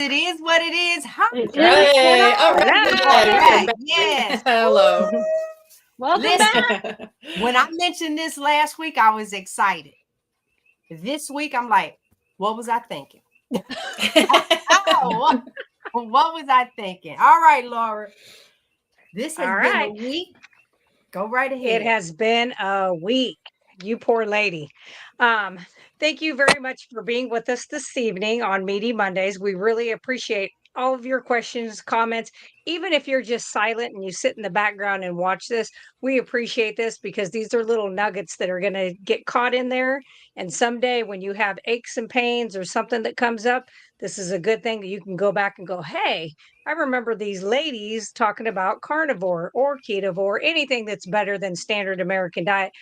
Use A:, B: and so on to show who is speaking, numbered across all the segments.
A: It is what it is. Hi.
B: Hey, all right.
A: Yes.
B: Hello.
C: Welcome
A: Listen,
C: back.
A: when I mentioned this last week, I was excited. This week, I'm like, what was I thinking? what was I thinking? All right, Laura. This has been a week. Go right ahead.
C: It has been a week. You poor lady. Thank you very much for being with us this evening on Meaty Mondays. We really appreciate all of your questions, comments. Even if you're just silent and you sit in the background and watch this, we appreciate this because these are little nuggets that are going to get caught in there. And someday when you have aches and pains or something that comes up, this is a good thing that you can go back and go, hey, I remember these ladies talking about carnivore or ketovore, anything that's better than standard American diet.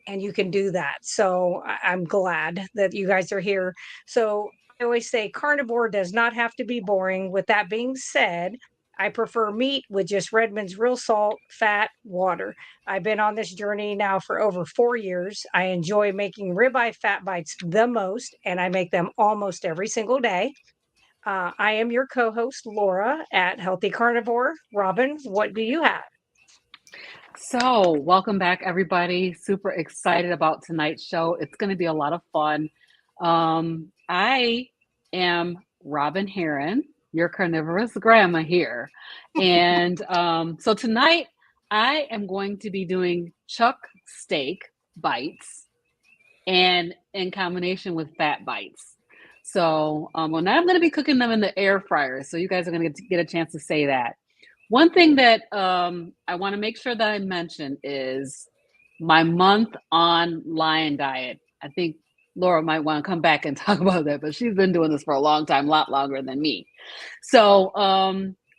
C: And you can do that. So I'm glad that you guys are here. So I always say carnivore does not have to be boring. With that being said, I prefer meat with just Redmonds Real Salt, fat, water. I've been on this journey now for over 4 years. I enjoy making ribeye fat bites the most, and I make them almost every single day. I am your co-host, Laura, at Healthy Carnivore. Robin, what do you have?
D: So, welcome back, everybody. Super excited about tonight's show. It's going to be a lot of fun. I am Robin Heron, your carnivorous grandma here. And so tonight, I am going to be doing chuck steak bites and in combination with fat bites. So, well, now I'm going to be cooking them in the air fryer. So you guys are going to get a chance to say that. One thing that I want to make sure that I mention is my month on lion diet. I think Laura might want to come back and talk about that, but she's been doing this for a long time, a lot longer than me. So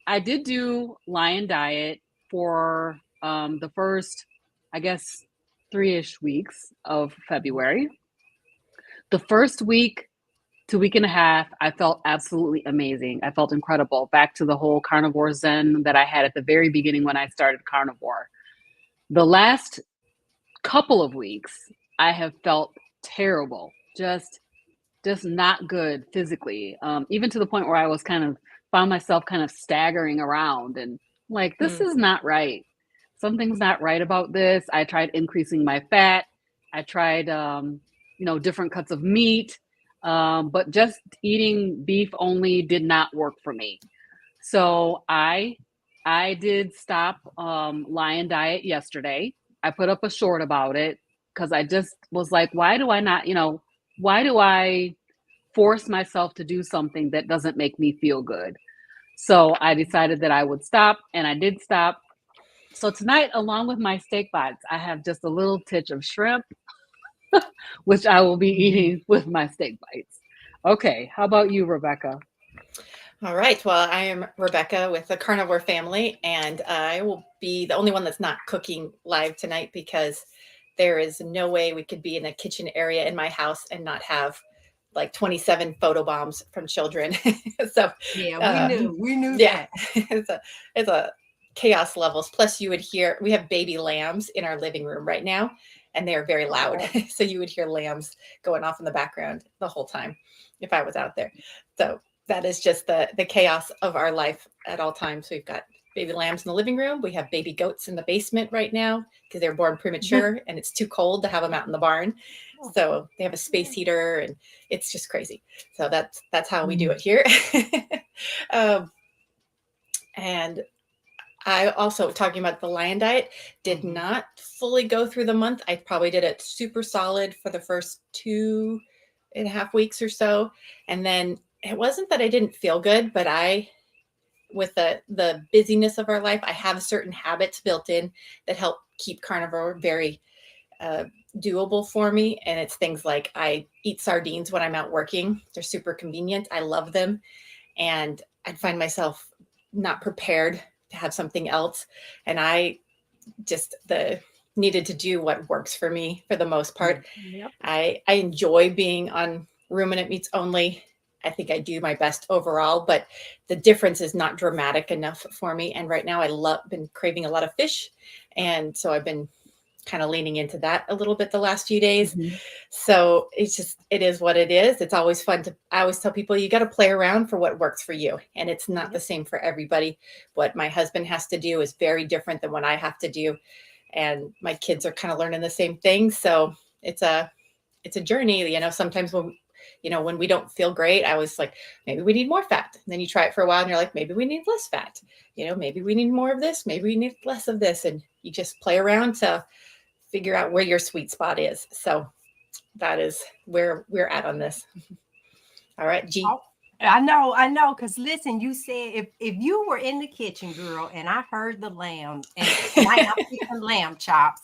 D: I did do lion diet for the first, I guess, 3-ish weeks of February. The first week to week and a half, I felt absolutely amazing. I felt incredible. Back to the whole carnivore zen that I had at the very beginning when I started carnivore. The last couple of weeks, I have felt terrible, just not good physically, even to the point where I was found myself kind of staggering around and like, this is not right. Something's not right about this. I tried increasing my fat. I tried, different cuts of meat. But just eating beef only did not work for me. So I did stop lion diet yesterday. I put up a short about it because I just was like, why do I force myself to do something that doesn't make me feel good? So I decided that I would stop, and I did stop. So tonight, along with my steak bites, I have just a little titch of shrimp, which I will be eating with my steak bites. Okay, how about you, Rebecca?
B: All right. Well, I am Rebecca with the Carnivore family, and I will be the only one that's not cooking live tonight because there is no way we could be in a kitchen area in my house and not have like 27 photobombs from children. So
A: yeah, we knew
B: yeah,
A: that.
B: it's a chaos levels. Plus, you would hear we have baby lambs in our living room right now, and they are very loud. So you would hear lambs going off in the background the whole time if I was out there. So that is just the chaos of our life at all times. We've got baby lambs in the living room. We have baby goats in the basement right now because they're born premature and it's too cold to have them out in the barn. So they have a space heater and it's just crazy. So that's how we do it here. And I also, talking about the lion diet, did not fully go through the month. I probably did it super solid for the first 2.5 weeks or so. And then it wasn't that I didn't feel good, but with the busyness of our life, I have certain habits built in that help keep carnivore very doable for me. And it's things like I eat sardines when I'm out working. They're super convenient. I love them. And I'd find myself not prepared to have something else. And I just needed to do what works for me for the most part. Yep. I enjoy being on ruminant meats only. I think I do my best overall, but the difference is not dramatic enough for me. And right now been craving a lot of fish. And so I've been kind of leaning into that a little bit the last few days.
D: Mm-hmm.
B: So it is what it is. It's always fun I always tell people you got to play around for what works for you. And it's not the same for everybody. What my husband has to do is very different than what I have to do. And my kids are kind of learning the same thing. So it's a journey, you know. Sometimes when we don't feel great, I was like, maybe we need more fat. And then you try it for a while and you're like, maybe we need less fat. Maybe we need more of this. Maybe we need less of this. And you just play around to figure out where your sweet spot is. So that is where we're at on this. All right, G.
A: Oh, I know. Because listen, you said if you were in the kitchen, girl, and I heard the lamb and lamb chops,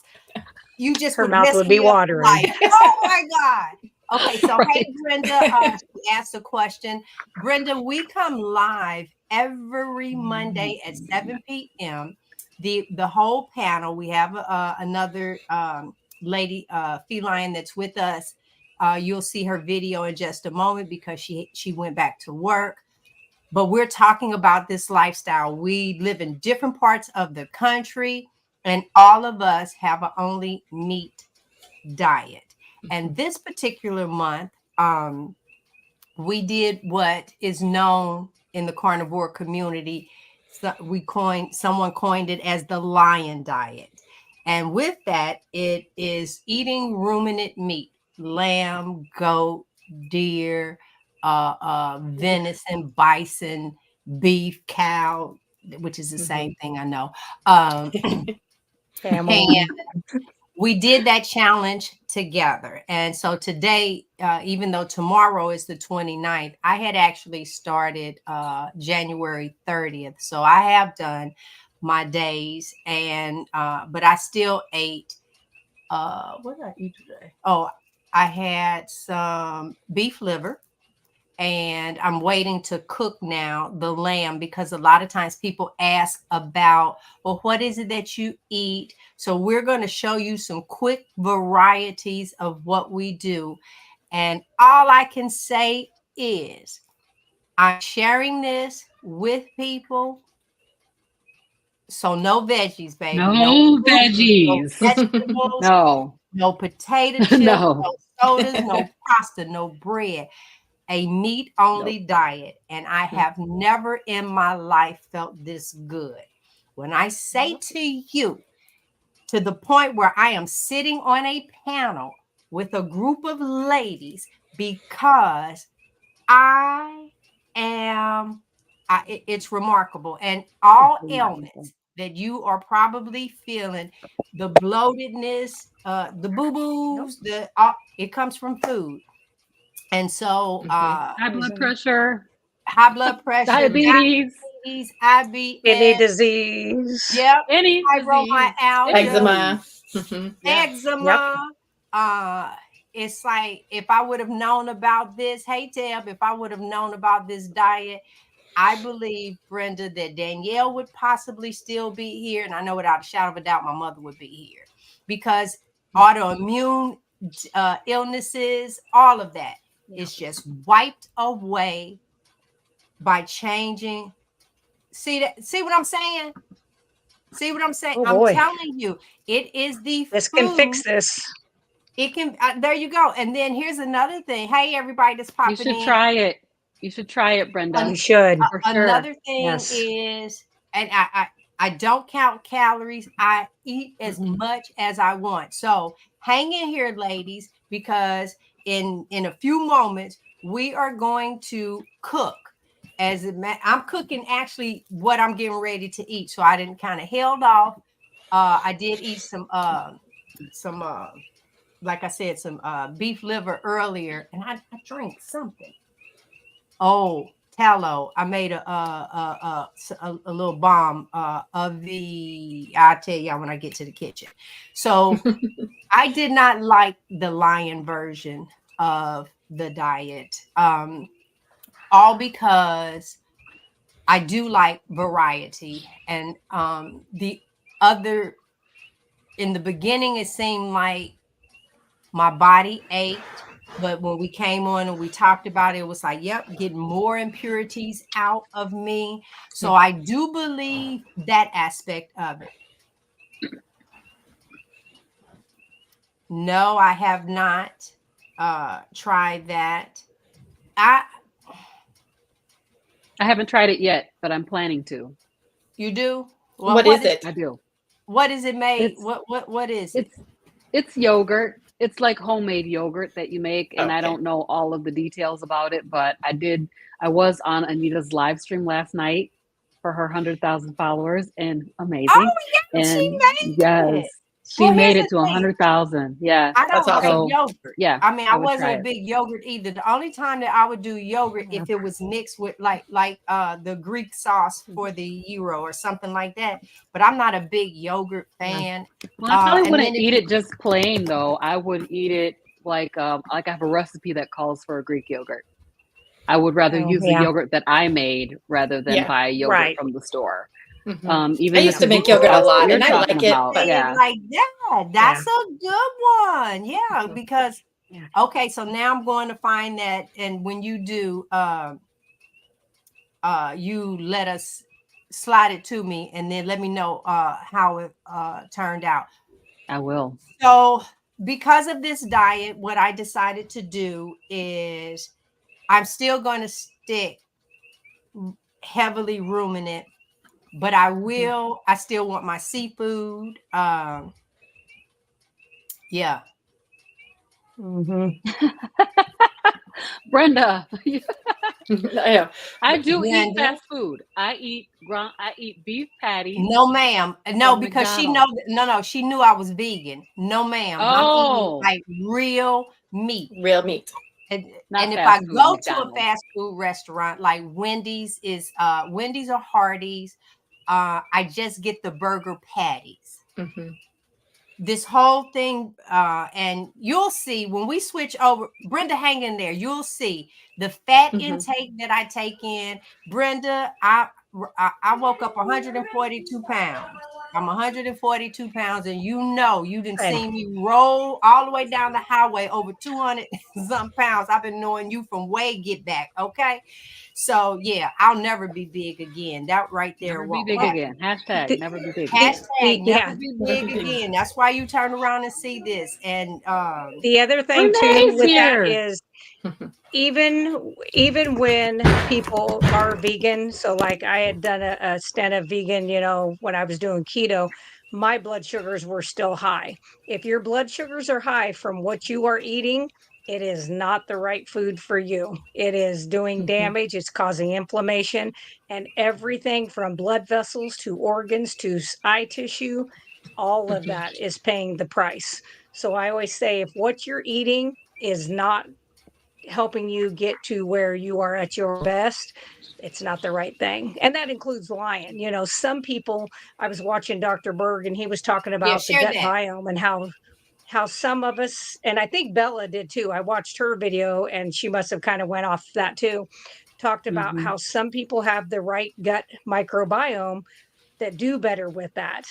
A: you just
C: her mouth would be watering.
A: Like, oh my God. Okay, so hey, Brenda, she asked a question. Brenda, we come live every Monday at 7 p.m. The whole panel. We have another lady, feline, that's with us. You'll see her video in just a moment because she went back to work. But we're talking about this lifestyle. We live in different parts of the country, and all of us have an only meat diet. And this particular month, we did what is known in the carnivore community. So someone coined it as the lion diet. And with that, it is eating ruminant meat, lamb, goat, deer, venison, bison, beef, cow, which is the same thing, I know. And we did that challenge together. And so today, even though tomorrow is the 29th, I had actually started January 30th. So I have done my days, and but I still ate. What did I eat today? Oh, I had some beef liver, and I'm waiting to cook now the lamb, because a lot of times people ask about, well, what is it that you eat? So we're going to show you some quick varieties of what we do. And all I can say is I'm sharing this with people. So no veggies, baby.
D: No veggies.
A: No vegetables.
D: No.
A: No potato chips. No sodas. No pasta. No bread. A meat-only diet. And I have never in my life felt this good. When I say to you, to the point where I am sitting on a panel with a group of ladies, because it's remarkable. And all ailments that you are probably feeling, the bloatedness, the boo-boos, it comes from food. And so
D: high blood pressure,
A: diabetes, IBS,
C: kidney disease,
A: fibromyalgia, eczema.
C: Yep.
A: It's like, if I would have known about this, hey Tab, if I would have known about this diet, I believe, Brenda, that Danielle would possibly still be here. And I know without a shadow of a doubt, my mother would be here, because autoimmune illnesses, all of that is just wiped away by changing. See what I'm saying?
C: Oh,
A: I'm telling you, it is the
C: this
A: food.
C: can fix this.
A: It can. There you go. And then here's another thing. Hey, everybody that's popping in.
D: You should try it. You should try it, Brenda.
C: You should.
A: Another thing is, and I don't count calories. I eat as much as I want. So hang in here, ladies, because in a few moments we are going to cook. I'm cooking actually what I'm getting ready to eat. So I didn't kind of held off. I did eat some like I said, some beef liver earlier, and I drank something. Oh, tallow. I made a little bomb of the. I'll tell y'all when I get to the kitchen. So I did not like the lion version of the diet, all because I do like variety, and the other. In the beginning, it seemed like my body ached, but when we came on and we talked about it, it was like, yep, getting more impurities out of me. So I do believe that aspect of it. No, I have not tried that. I
D: haven't tried it yet, but I'm planning to.
A: You do? Well,
B: What is it?
D: I do.
A: what is it made?
D: It's
A: What is it?
D: it's yogurt. It's like homemade yogurt that you make, and I
B: Okay.
D: don't know all of the details about it, but I was on Anita's live stream last night for her 100,000 followers, and
A: Oh
D: amazing.
A: yeah, she
D: And
A: made
D: yes,
A: it.
D: she
A: Well, here's
D: made
A: the
D: it to
A: thing.
D: 100,000. Yeah.
A: I
B: That's
A: don't like
B: awesome.
D: So
A: yogurt.
D: yeah,
A: I mean,
D: I
A: I
D: would try
A: wasn't a
D: it.
A: big yogurt either. The only time that I would do yogurt
C: Yeah.
A: if it was mixed with like the Greek sauce for the gyro or something like that. But I'm not a big yogurt fan.
D: Well, I probably
A: And
D: wouldn't
A: then if
D: eat
A: you
D: it just plain though. I would eat it like I have a recipe that calls for a Greek yogurt. I would rather
C: Oh,
D: use the
C: yeah.
D: yogurt that I made rather than
B: Yeah.
D: buy yogurt
C: Right.
D: from the store.
B: Mhm. I
D: Even
B: used
D: the
B: to make
D: Kabuki
B: yogurt a
D: sauce that
B: lot,
D: you're
B: and I
D: talking
B: like it,
D: about,
B: but
D: yeah.
A: like that, that's a good one. Yeah,
C: Mhm.
A: because
C: Yeah.
A: okay, so now I'm going to find that, and when you do, you let us slide it to me, and then let me know how it turned out.
D: I will.
A: So, because of this diet, what I decided to do is I'm still going to stick heavily ruminant, but I still want my seafood. Yeah.
C: Mhm.
D: Brenda,
B: I know.
D: I do eat
A: Brenda?
D: fast food. I eat beef patties.
A: No, ma'am. No,
D: From
A: because she
D: McDonald's.
A: she knew I was vegan. No, ma'am. I'm eating
D: Oh,
A: like real meat.
B: Real meat.
A: And,
D: not
A: and if I
D: fast food,
A: go to a
D: McDonald's.
A: fast food restaurant like Wendy's or Hardee's, I just get the burger patties.
B: Mhm.
A: This whole thing, and you'll see when we switch over, Brenda, hang in there. You'll see the fat
B: Mhm.
A: intake that I take in. Brenda, I woke up 142 pounds. I'm 142 pounds, and you didn't
C: Okay.
A: see me roll all the way down the highway over 200 some pounds. I've been knowing you from way get back. Okay. So yeah, I'll never be big again. That right there
D: Never be
A: won't
D: big
A: happen.
D: again. Hashtag
C: The-
D: never be big.
A: Hashtag
C: yeah.
A: never be big again. That's why you turn around and see this. And
C: The other thing too
D: Renee's
C: with
D: here.
C: that is even when people are vegan, so like I had done a stint of vegan, when I was doing keto, my blood sugars were still high. If your blood sugars are high from what you are eating, it is not the right food for you. It is doing
B: Mhm.
C: damage, it's causing inflammation, and everything from blood vessels to organs to eye tissue, all of
B: Mhm.
C: that is paying the price. So I always say if what you're eating is not helping you get to where you are at your best, it's not the right thing. And that includes lion. Some people, I was watching Dr. Berg and he was talking about the
A: share
C: gut
A: that.
C: biome and how some of us, and I think Bella did too. I watched her video and she must have kind of went off that too. Talked about
D: Mhm.
C: how some people have the right gut microbiome that do better with that,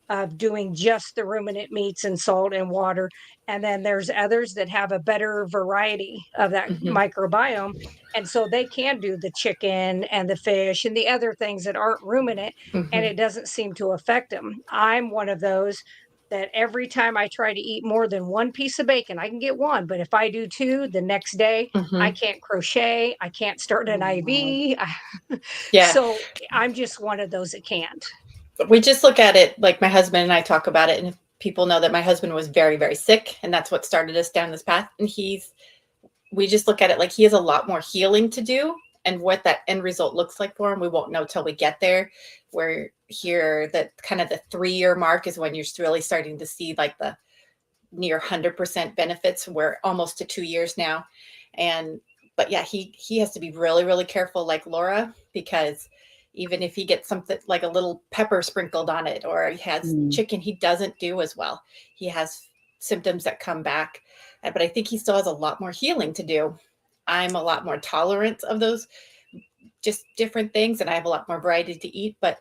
C: of doing just the ruminant meats and salt and water. And then there's others that have a better variety of that
B: Mhm.
C: microbiome. And so they can do the chicken and the fish and the other things that aren't ruminant, and
B: Mhm.
C: it doesn't seem to affect them. I'm one of those that every time I try to eat more than one piece of bacon, I can get one. But if I do two, the next day, I
B: Mhm.
C: can't crochet. I can't start an IV.
B: Yeah.
C: So I'm just one of those that can't.
B: We just look at it like my husband and I talk about it, and people know that my husband was very, very sick, and that's what started us down this path. And we just look at it like he has a lot more healing to do, and what that end result looks like for him, we won't know till we get there. We're here, that kind of the 3-year mark is when you're really starting to see like the near 100% benefits. We're almost to 2 years now. But yeah, he has to be really, really careful like Laura, because even if he gets something like a little pepper sprinkled on it, or he has chicken, he doesn't do as well. He has symptoms that come back, but I think he still has a lot more healing to do. I'm a lot more tolerant of those just different things, and I have a lot more variety to eat, but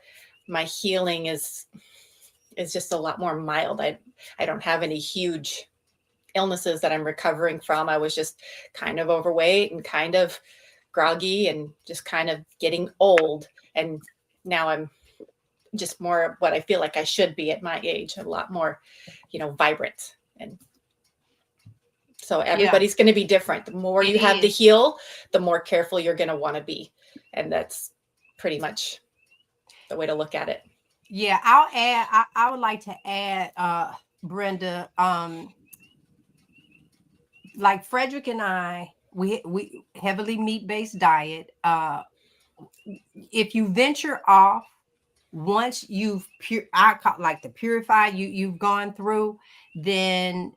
B: my healing is just a lot more mild. I don't have any huge illnesses that I'm recovering from. I was just kind of overweight and kind of groggy and just kind of getting old. And now I'm just more what I feel like I should be at my age, a lot more, vibrant And so everybody's going to be different. The more you have to
A: is.
B: heal, the more careful you're going to want to be. And that's pretty much the way to look at it.
A: Yeah, I'll add, I would like to add, Brenda, like Frederick and I, we heavily meat-based diet. If you venture off, once you've I call like the purify you've gone through, then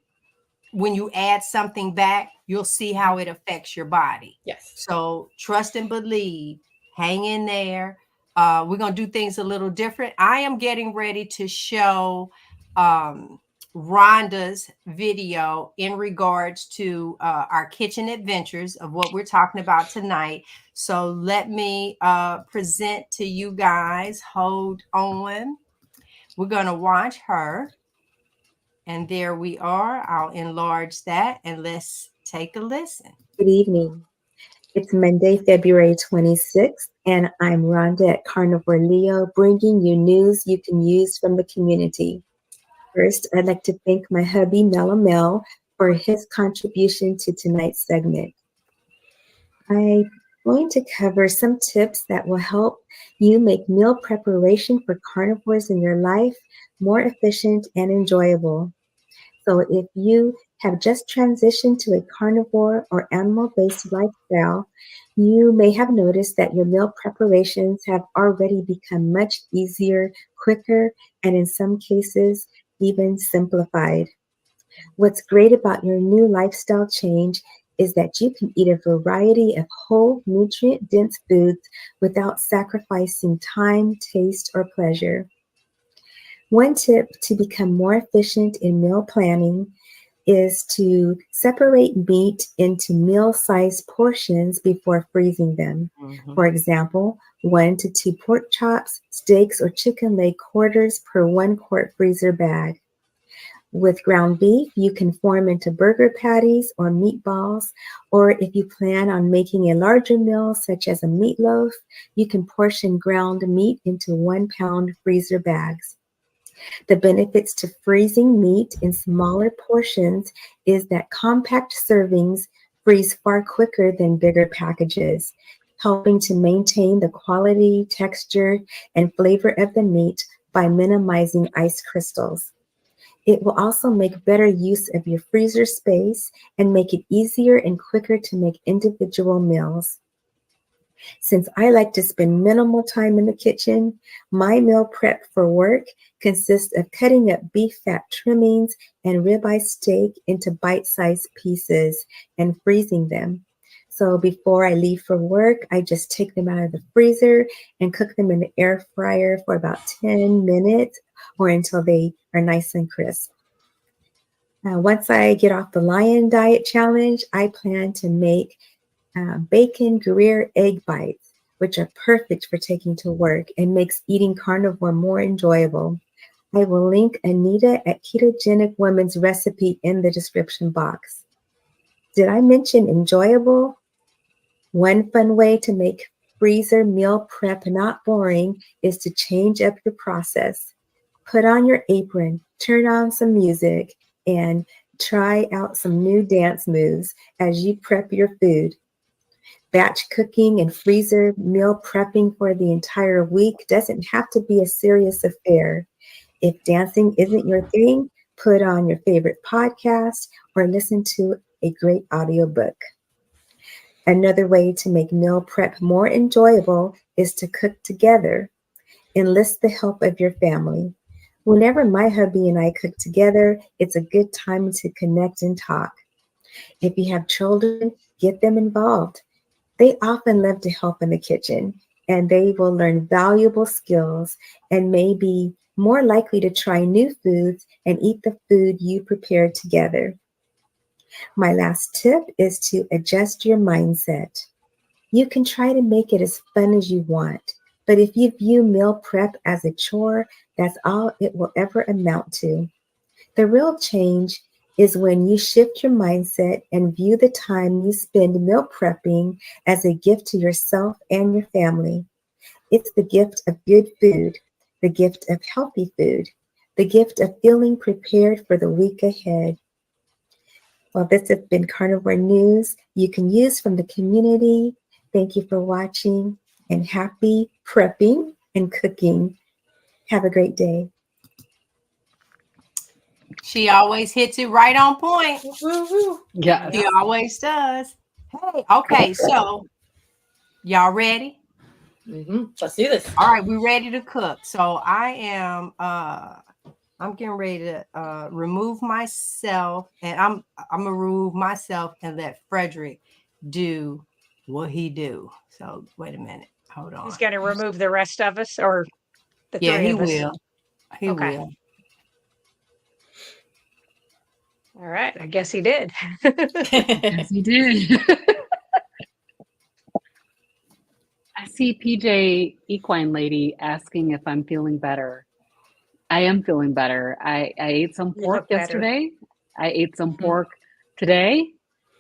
A: when you add something back, you'll see how it affects your body.
B: Yes.
A: So trust and believe, hang in there. We're going to do things a little different. I am getting ready to show Rhonda's video in regards to our kitchen adventures of what we're talking about tonight. So let me present to you guys. Hold on. We're going to watch her. And there we are. I'll enlarge that and let's take a listen.
E: Good evening. It's Monday, February 26th, and I'm Rhonda at Carnivore Leo, bringing you news you can use from the community. First, I'd like to thank my hubby, Mel, for his contribution to tonight's segment. I'm going to cover some tips that will help you make meal preparation for carnivores in your life more efficient and enjoyable. So if you have just transitioned to a carnivore or animal-based lifestyle, you may have noticed that your meal preparations have already become much easier, quicker, and in some cases, even simplified. What's great about your new lifestyle change is that you can eat a variety of whole, nutrient-dense foods without sacrificing time, taste, or pleasure. One tip to become more efficient in meal planning is to separate meat into meal-sized portions before freezing them. For example, 1 to 2 pork chops, steaks, or chicken leg quarters per 1 quart freezer bag. With ground beef, you can form into burger patties or meatballs, or if you plan on making a larger meal, such as a meatloaf, you can portion ground meat into 1-pound freezer bags. The benefits to freezing meat in smaller portions is that compact servings freeze far quicker than bigger packages, helping to maintain the quality, texture, and flavor of the meat by minimizing ice crystals. It will also make better use of your freezer space and make it easier and quicker to make individual meals. Since I like to spend minimal time in the kitchen, my meal prep for work consists of cutting up beef fat trimmings and ribeye steak into bite-sized pieces and freezing them. So before I leave for work, I just take them out of the freezer and cook them in the air fryer for about 10 minutes or until they are nice and crisp. Once I get off the Lion Diet Challenge, I plan to make bacon Gruyere egg bites, which are perfect for taking to work and makes eating carnivore more enjoyable. I will link Anita at Ketogenic Woman's recipe in the description box. Did I mention enjoyable? One fun way to make freezer meal prep not boring is to change up your process. Put on your apron, turn on some music, and try out some new dance moves as you prep your food. Batch cooking and freezer meal prepping for the entire week doesn't have to be a serious affair. If dancing isn't your thing, put on your favorite podcast or listen to a great audiobook. Another way to make meal prep more enjoyable is to cook together. Enlist the help of your family. Whenever my hubby and I cook together, it's a good time to connect and talk. If you have children, get them involved. They often love to help in the kitchen, and they will learn valuable skills and may be more likely to try new foods and eat the food you prepared together. My last tip is to adjust your mindset. You can try to make it as fun as you want, but if you view meal prep as a chore, that's all it will ever amount to. The real change is when you shift your mindset and view the time you spend meal prepping as a gift to yourself and your family. It's the gift of good food, the gift of healthy food, the gift of feeling prepared for the week ahead. Well, this has been Carnivore News you can use from the community. Thank you for watching and happy prepping and cooking. Have a great day.
A: She always hits it right on point.
D: Yeah.
A: She always does. Hey, okay, so y'all ready?
B: Let's do this.
A: All right, we're ready to cook. So I am I'm getting ready to remove myself, and I'm gonna remove myself and let Frederick do what he do. So wait a minute. Hold on.
C: He's going to remove the rest of us, or the
A: Yeah,
C: three
A: he
C: of us.
A: will. He
C: Okay.
A: will.
C: All right. I guess he did.
D: Yes, he did. I see PJ Equine Lady asking if I'm feeling better. I am feeling better. I ate some
C: You
D: pork
C: look better.
D: yesterday. I ate some pork today,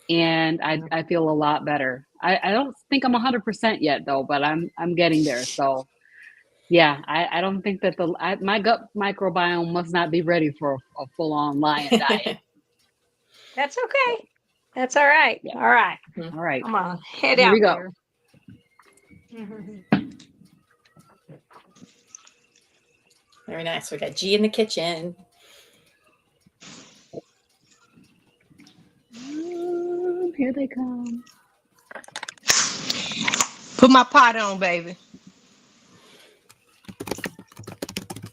D: and I feel a lot better. I don't think I'm 100% yet though, but I'm getting there. So yeah, I don't think that my gut microbiome must not be ready for a full-on lion diet.
C: That's okay. That's all right.
D: Yeah.
C: All right.
D: All right,
C: I'm going to head
D: here
C: out
D: we go.
C: there.
B: Very nice. We got G in the kitchen.
D: Here they come.
A: Put my pot on, baby.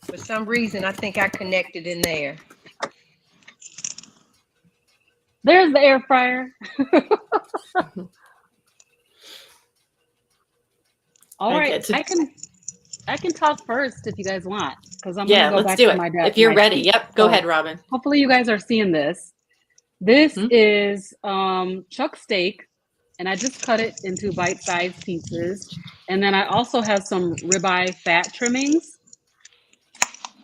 A: For some reason, I think I connected in there.
D: There's the air fryer. All
B: Okay,
D: right,
B: so-
D: I can talk first if you guys want, because I'm
B: Yeah,
D: gonna go
B: let's
D: back
B: do
D: to
B: it.
D: my desk.
B: If you're ready. Yep. Go ahead, Robin.
D: Hopefully you guys are seeing this. This
B: Mhm.
D: is chuck steak, and I just cut it into bite-sized pieces. And then I also have some ribeye fat trimmings.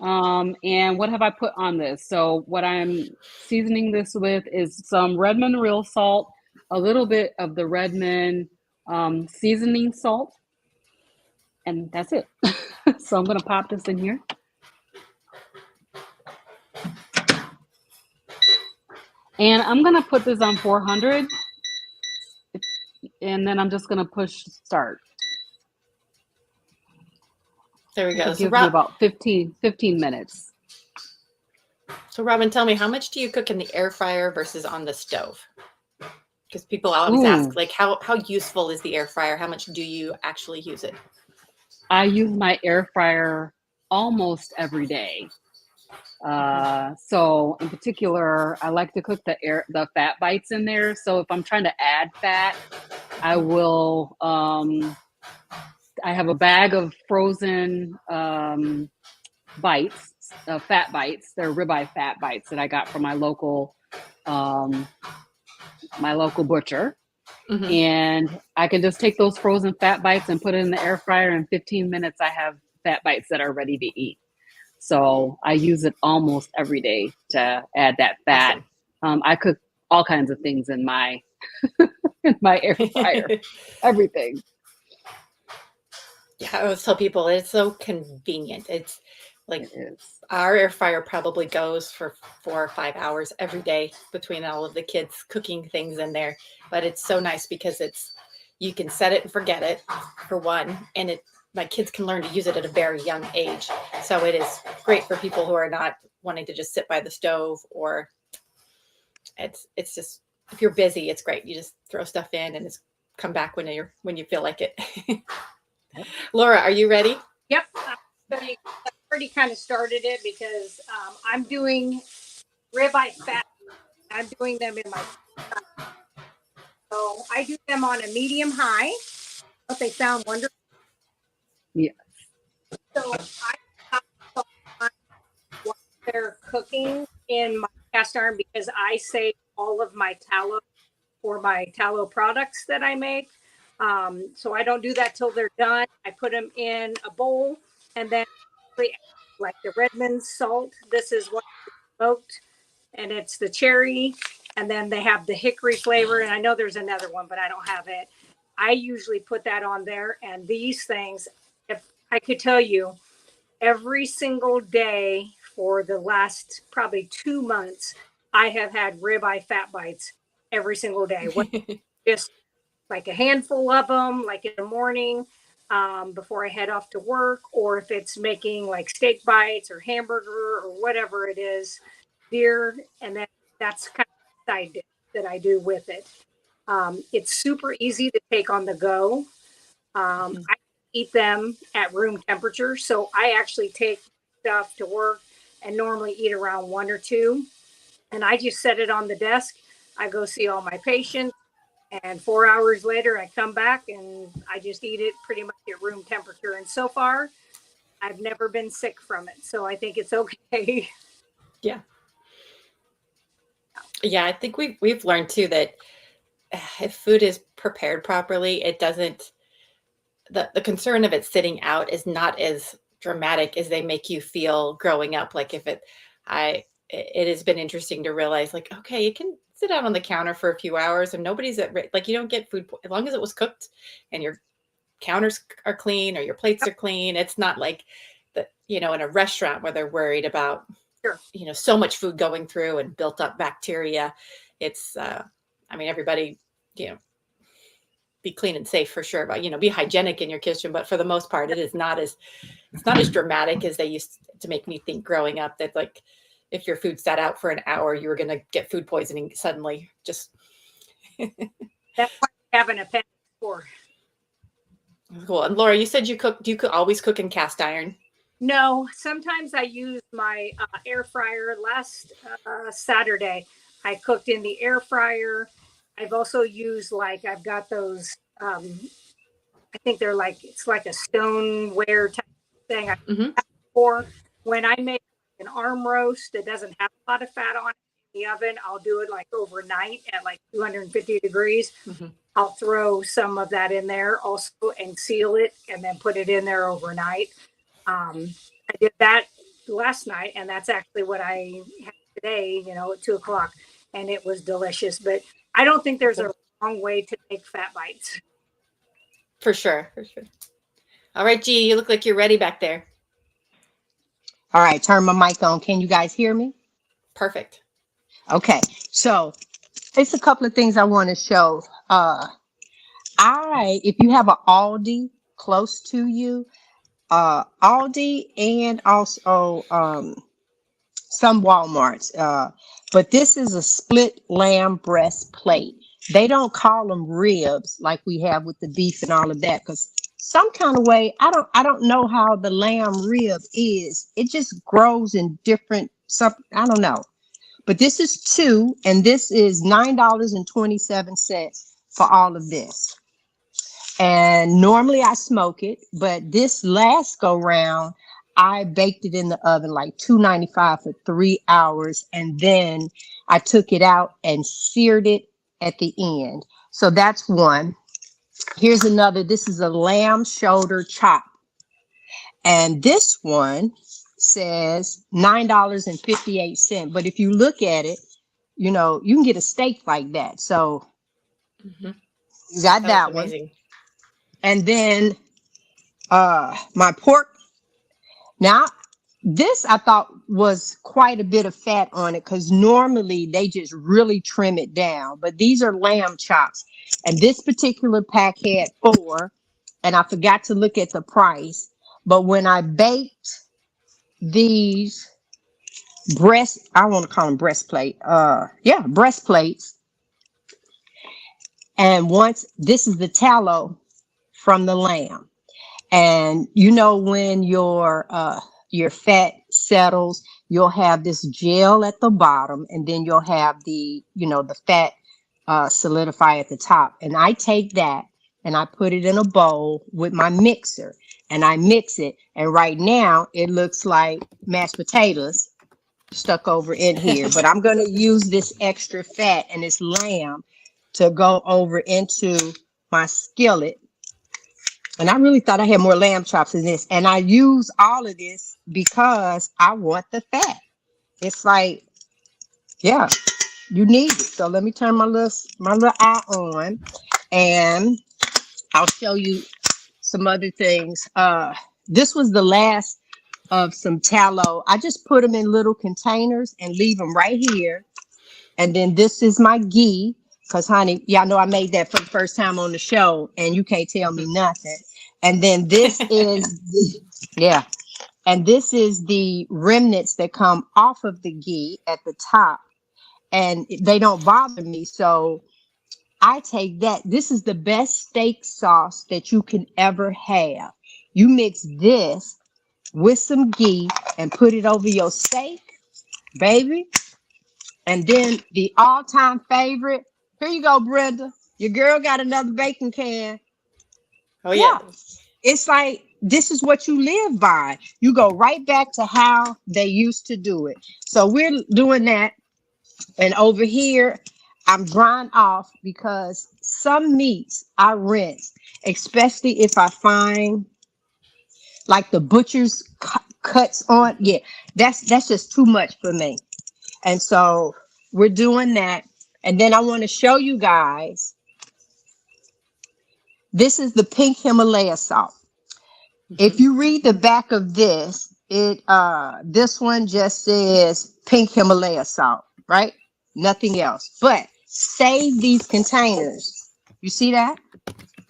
D: And what have I put on this? So what I'm seasoning this with is some Redmonds Real Salt, a little bit of the Redmond seasoning salt, and that's it. So I'm gonna pop this in here. And I'm gonna put this on 400, and then I'm just gonna push start.
B: There we go.
D: It'll
B: So,
D: give me about 15 minutes.
B: So Robin, tell me, how much do you cook in the air fryer versus on the stove? Because people always ask, like, how useful is the air fryer? How much do you actually use it?
D: I use my air fryer almost every day. So in particular, I like to cook the fat bites in there. So if I'm trying to add fat, I will, I have a bag of frozen bites, fat bites. They're ribeye fat bites that I got from my local butcher.
B: Mhm.
D: And I can just take those frozen fat bites and put it in the air fryer. In 15 minutes, I have fat bites that are ready to eat. So I use it almost every day to add that fat.
B: Awesome.
D: I cook all kinds of things in my in my air fryer, everything.
B: Yeah, I always tell people it's so convenient. It's like
D: It is.
B: our air fryer probably goes for 4 or 5 hours every day between all of the kids cooking things in there. But it's so nice because you can set it and forget it, for one, and my kids can learn to use it at a very young age. So it is great for people who are not wanting to just sit by the stove, or it's just, if you're busy, it's great. You just throw stuff in and it's come back when you feel like it. Laura, are you ready?
C: Yep. I already kind of started it because I'm doing ribeye fat. I'm doing them in my. So I do them on a medium high. But they sound wonderful.
D: Yeah.
C: So I stop what they're cooking in my cast iron because I save all of my tallow for my tallow products that I make. So I don't do that till they're done. I put them in a bowl, and then like the Redmonds salt. This is what smoked, and it's the cherry, and then they have the hickory flavor. And I know there's another one, but I don't have it. I usually put that on there. And these things, if I could tell you, every single day for the last probably 2 months, I have had ribeye fat bites every single day. Just like a handful of them, like in the morning before I head off to work, or if it's making like steak bites or hamburger or whatever it is, deer, and then that's kind of the side dish that I do with it. It's super easy to take on the go. I eat them at room temperature, so I actually take stuff to work and normally eat around 1 or 2, and I just set it on the desk. I go see all my patients, and 4 hours later, I come back and I just eat it pretty much at room temperature. And so far, I've never been sick from it. So I think it's okay.
B: Yeah. Yeah, I think we've learned too that if food is prepared properly, it doesn't, the concern of it sitting out is not as dramatic as they make you feel growing up. Like it has been interesting to realize, like, okay, you can sit out on the counter for a few hours and nobody's like, you don't get food as long as it was cooked and your counters are clean or your plates are clean. It's not like in a restaurant where they're worried about, so much food going through and built up bacteria. It's, everybody, be clean and safe for sure, but, be hygienic in your kitchen. But for the most part, it's not as dramatic as they used to make me think growing up, that like, if your food sat out for an hour, you were going to get food poisoning suddenly. Just
C: that's what I have an appendix for.
B: Cool. And Laura, you said you cook. Do you always cook in cast iron?
C: No, sometimes I use my air fryer. Last Saturday, I cooked in the air fryer. I've also used I've got those. I think they're it's like a stoneware type thing. For when I make an arm roast that doesn't have a lot of fat on it in the oven, I'll do it overnight at 250 degrees. I'll throw some of that in there also and seal it and then put it in there overnight. I did that last night, and that's actually what I had today, at 2:00, and it was delicious. But I don't think there's a wrong way to make fat bites.
B: For sure. All right, G, you look like you're ready back there.
F: All right, turn my mic on. Can you guys hear me?
B: Perfect.
F: Okay, so it's a couple of things I want to show. If you have an Aldi close to you, Aldi and also some Walmarts, but this is a split lamb breast plate. They don't call them ribs like we have with the beef and all of that, because some kind of way, I don't know how the lamb rib is. It just grows in different I don't know. But this is 2, and this is $9.27 for all of this. And normally I smoke it, but this last go round, I baked it in the oven 295 for 3 hours, and then I took it out and seared it at the end. So that's one. Here's another. This is a lamb shoulder chop, and this one says $9.58. But if you look at it, you can get a steak like that. So you got that one.
B: Amazing.
F: And then my pork. Now, this I thought was quite a bit of fat on it, because normally they just really trim it down. But these are lamb chops. And this particular pack had 4, and I forgot to look at the price. But when I baked these I want to call them breastplate. Breastplates. And this is the tallow from the lamb. And when your fat settles, you'll have this gel at the bottom, and then you'll have the fat solidify at the top. And I take that and I put it in a bowl with my mixer, and I mix it. And right now it looks like mashed potatoes stuck over in here, but I'm going to use this extra fat and this lamb to go over into my skillet. And I really thought I had more lamb chops in this. And I use all of this because I want the fat. It's you need it. So let me turn my little eye on, and I'll show you some other things. This was the last of some tallow. I just put them in little containers and leave them right here. And then this is my ghee, because honey, y'all know I made that for the first time on the show, and you can't tell me nothing. And then this is yeah. And this is the remnants that come off of the ghee at the top, and they don't bother me. So I take that. This is the best steak sauce that you can ever have. You mix this with some ghee and put it over your steak, baby. And then the all-time favorite. Here you go, Brenda. Your girl got another bacon can.
B: Oh yeah.
F: It's like, this is what you live by. You go right back to how they used to do it. So we're doing that. And over here, I'm drying off because some meats I rinse, especially if I find like the butcher's cuts on. Yeah, that's just too much for me. And so we're doing that. And then I want to show you guys. This is the pink Himalaya salt. If you read the back of this, this one just says pink Himalaya salt, right? Nothing else. But save these containers. You see that?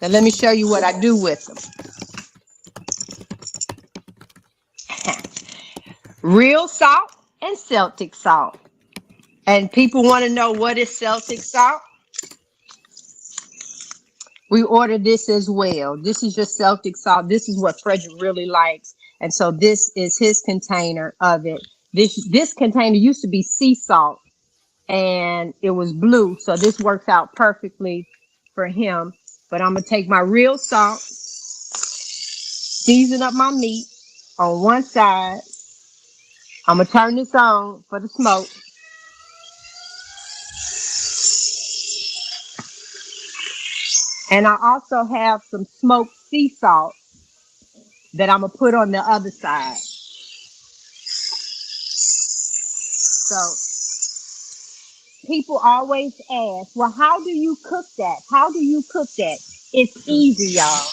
F: Now let me show you what I do with them. Real salt and Celtic salt. And people want to know, what is Celtic salt? We ordered this as well. This is just Celtic salt. This is what Frederick really likes. And so this is his container of it. This container used to be sea salt, and it was blue. So this works out perfectly for him. But I'm going to take my real salt, season up my meat on one side. I'm going to turn this on for the smoke. And I also have some smoked sea salt that I'm going to put on the other side. So people always ask, well, how do you cook that? How do you cook that? It's easy, y'all.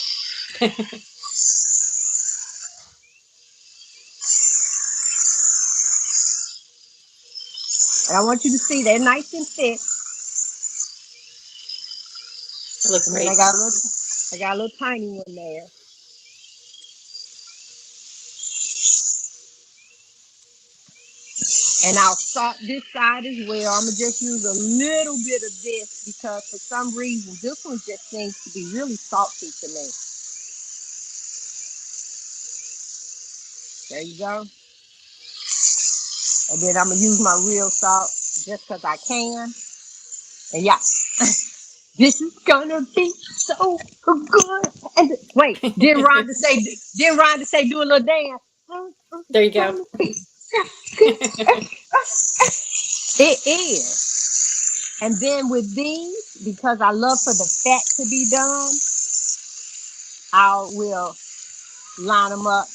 F: And I want you to see they're nice and thick.
B: It looks great.
F: I got a little tiny one there. And I'll salt this side as well. I'm going to just use a little bit of this because for some reason, this one just seems to be really salty to me. There you go. And then I'm going to use my real salt just because I can. And yeah, this is going to be so good. And wait, didn't Rhonda say do a little dance?
B: There you go.
F: It is. And then with these, because I love for the fat to be done, I will line them up.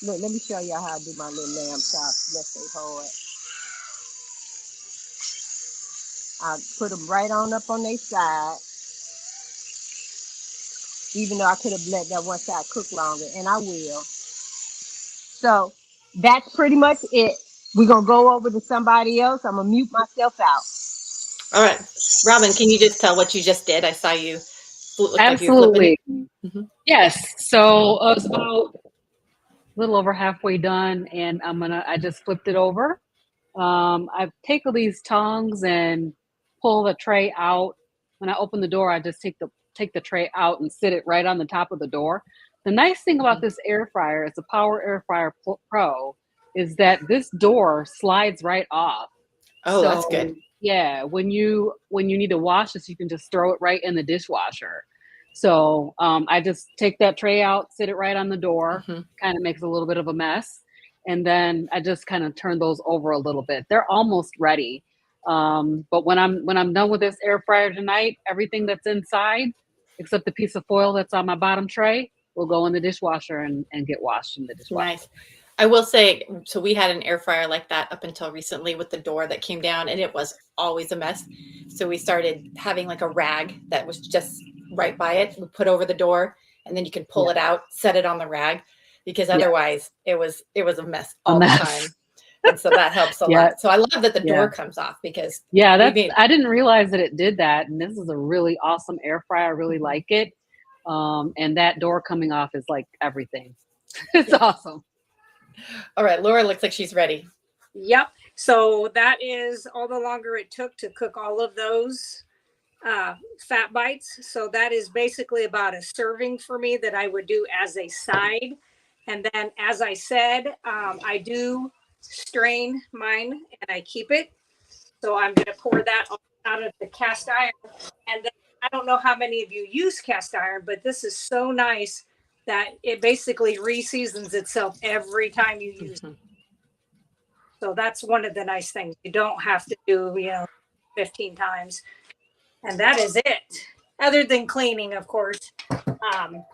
F: Let me show y'all how I do my little lamb chops. Let's say hard. I put them right on up on their side, even though I could have let that one side cook longer, and I will. So that's pretty much it. We're going to go over to somebody else. I'm going to mute myself out.
B: All right. Robin, can you just tell what you just did? I saw you.
D: Absolutely.
B: Mm-hmm.
D: Yes. So I was about a little over halfway done, and I just flipped it over. I take these tongs and pull the tray out. When I open the door, I just take the tray out and sit it right on the top of the door. The nice thing about this air fryer, it's a Power Air Fryer Pro, is that this door slides right off.
B: Oh, so, that's good.
D: Yeah, when you need to wash this, you can just throw it right in the dishwasher. So I just take that tray out, sit it right on the door, kind of makes a little bit of a mess. And then I just kind of turn those over a little bit. They're almost ready. But when I'm done with this air fryer tonight, everything that's inside, except the piece of foil that's on my bottom tray, will go in the dishwasher and get washed in the dishwasher.
B: Nice. I will say, so we had an air fryer like that up until recently with the door that came down, and it was always a mess. So we started having like a rag that was just right by it. We put over the door, and then you can pull it out, set it on the rag, because otherwise it was a mess all the time. And so that helps a
D: Yeah.
B: lot. So I love that the
D: Yeah.
B: door comes off because
D: Yeah,
B: we
D: that's,
B: made-
D: I didn't realize that it did that. And this is a really awesome air fryer. I really like it. And that door coming off is like everything. It's awesome.
B: All right, Laura looks like she's ready.
C: Yep. So that is all the longer it took to cook all of those fat bites. So that is basically about a serving for me that I would do as a side. And then, as I said, I do strain mine and I keep it. So I'm going to pour that out of the cast iron. And then I don't know how many of you use cast iron, but this is so nice that it basically reseasons itself every time you use it. So that's one of the nice things. You don't have to do, 15 times. And that is it. Other than cleaning, of course, which I'm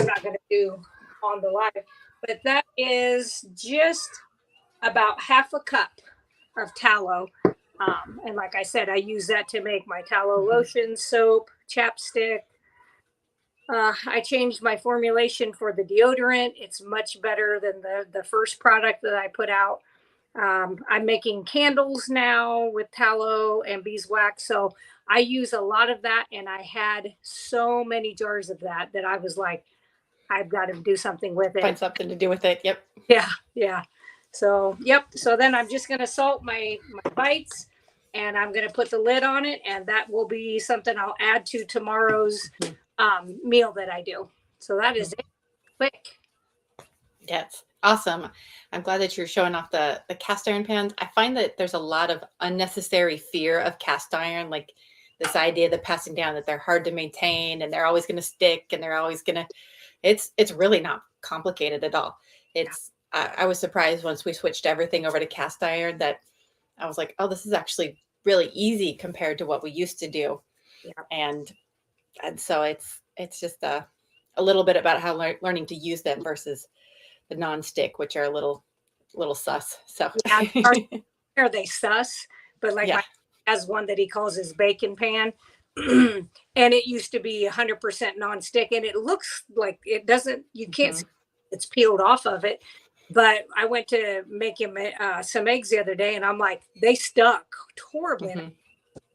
C: not going to do on the live. But that is just about half a cup of tallow. And like I said, I use that to make my tallow lotion, soap, chapstick. I changed my formulation for the deodorant. It's much better than the first product that I put out. I'm making candles now with tallow and beeswax. So I use a lot of that. And I had so many jars of that I was like, I've got to do something with it.
B: Find something to do with it. Yep.
C: Yeah. So, yep. So then I'm just going to salt my bites and I'm going to put the lid on it. And that will be something I'll add to tomorrow's meal that I do. So that is it. Quick.
B: Yes. Awesome. I'm glad that you're showing off the cast iron pans. I find that there's a lot of unnecessary fear of cast iron, like this idea that passing down that they're hard to maintain and they're always going to stick and they're always going to, it's really not complicated at all. It's, I was surprised once we switched everything over to cast iron that I was like, oh, this is actually really easy compared to what we used to do.
C: Yeah.
B: And so it's just a little bit about how learning to use them versus the nonstick, which are a little sus. So
C: are they sus? But like my has one that he calls his bacon pan. And it used to be 100% nonstick, and it looks like it doesn't, you can't see it's peeled off of it. But I went to make him some eggs the other day, and I'm like, they stuck horribly.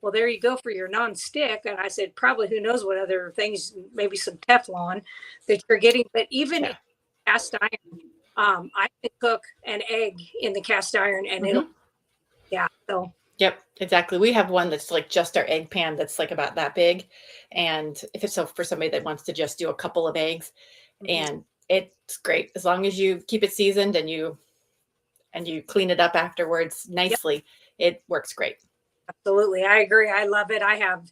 C: Well, there you go for your nonstick. And I said, probably who knows what other things, maybe some Teflon that you're getting. But even cast iron, I can cook an egg in the cast iron, and it'll, so.
B: Yep, exactly. We have one that's like just our egg pan that's like about that big. And if it's so for somebody that wants to just do a couple of eggs, and it's great as long as you keep it seasoned and you clean it up afterwards nicely. It works great.
C: Absolutely. I agree. I love it. I have